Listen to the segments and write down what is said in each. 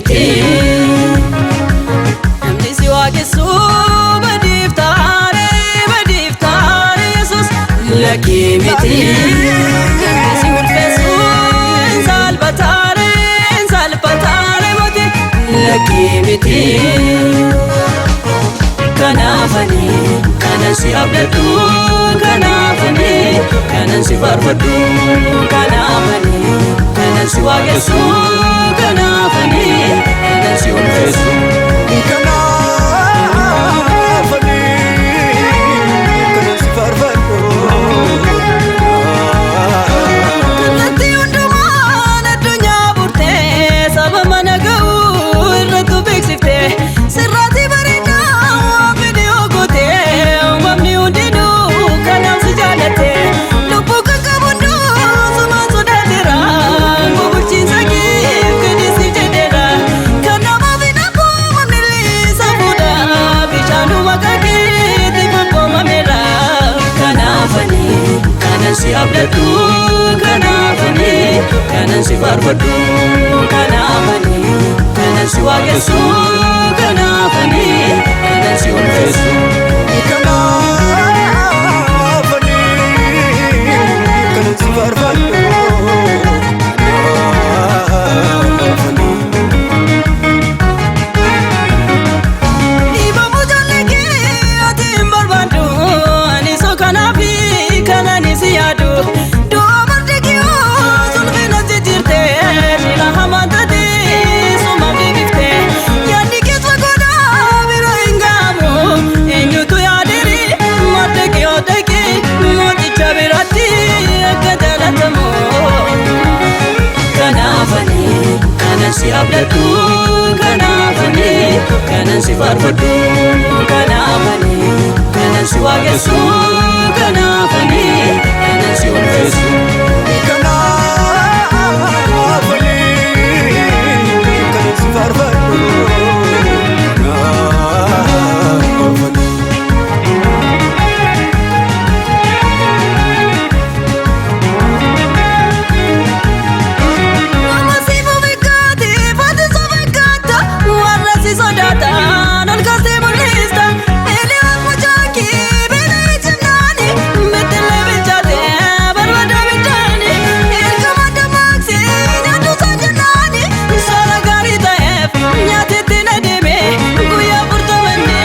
miti namni si waaqessu badiiftaare Yesus lakkii miti namni si ulfeessu salphataare moti lakkii miti kanaafani kanan si abdadhu kanaafani kanan si faarfadhu kanaafani kanan si waaqessu kanaafani kanan si ulfeessu kanaafani kanan si faarfadhu kanatti hundumaan addunyaa burtee saba mana ga'u irrattu beeksiftee sirraatti bareedaa fedhii gootee uumamni hundinuu kanaaf si jaalatte lubbuu qaqqabu hundumaa sodaateera bulchiinsa keef gadi si jedheera kan namaaf hin hafu mamnilisa fuudha bishaanuu maqaa keetti bobboomameera kanaafani kanan si abdadhu kanaafani kanan si faarfadhu kanaafani kanan si waaqessu kanaafani kanan si ulfeessu kanaafani kanan si faarfadhu dhiibamu jaallee ati hin barbaaddu ani soo kanaafi kanani si yaadu du'a mardikiyoo sulfina jijjiirte shila hamaan taate sumaaf deebifte yaadni kees fagoodhaa bira hin ga'amu eenyutu yaadiri mardikiyoo dhaqee mooticha biratti akka jaalatamu kanaafani kanan si abdadhu kanaafani kanan si faarfadhu kanaafani kanan si waaqessu kanaafani kanan si ulfeessu kanaafani kanan si faarfadhu kanaafani Mama si bobekate, fate sobekata, warra si sodaatan ol kaastee mul'ista. Eliiwwan mucaaki beela ijannani, mettille bilchaate barbaada midhaani. Ergama dammaqsi nyaaddu isaa jennani, soora gaarii ta'eef nyaatetti na deeme guyyaa furtamanne.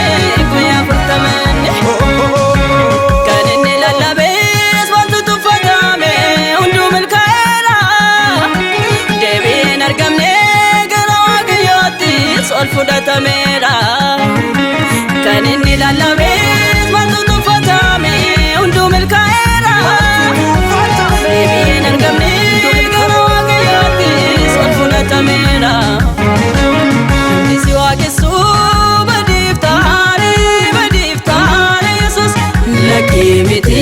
Kan inni lallabees wantu tuffatame hunduu milkaa'eera. Deebiin argamne gara waaqayyoottis ol fudhatameera kan inni lallabees wantu tuffatame hunduu milkaa'eera deebiin argamne gara waaqayyoottis ol fudhatameera namni si waaqessu badiiftaare Yesus lakkii miti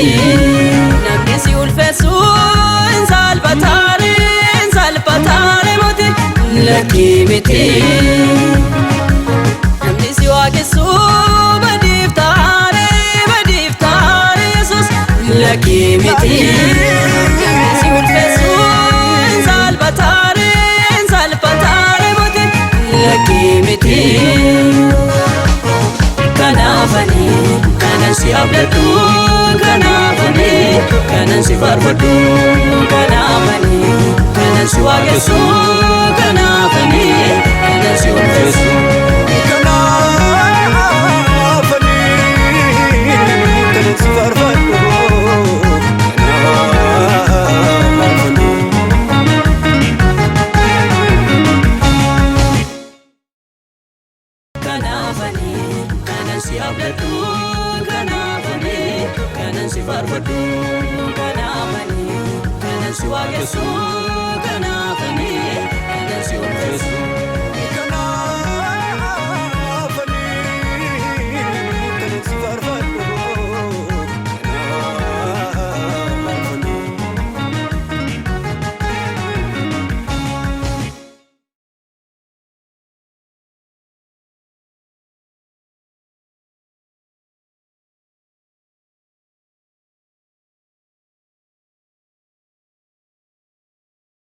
namni si ulfeessu salphataare moti lakkii miti namni si waaqessu badiiftaare Yesus lakkii miti namni si ulfeessu salphataare moti lakkii miti kanaafani kanan si abdadhu kanaafani kanan si faarfadhu kanaafani kanan si waaqessu kanaafani kanan si ulfeessu kanaafani kanan si faarfadhu kanaafani kanaafani kanan si abdadhu kanaafani kanan si faarfadhu kanaafani kanan si waaqessu kanaafani kanan si ulfeessu